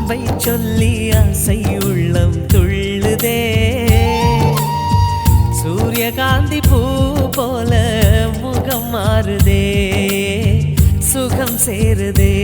அன்பை சொல்லி ஆசை உள்ளம் துள்ளுதே சூரியகாந்தி பூ போல முகம் மாறுதே சுகம் சேருதே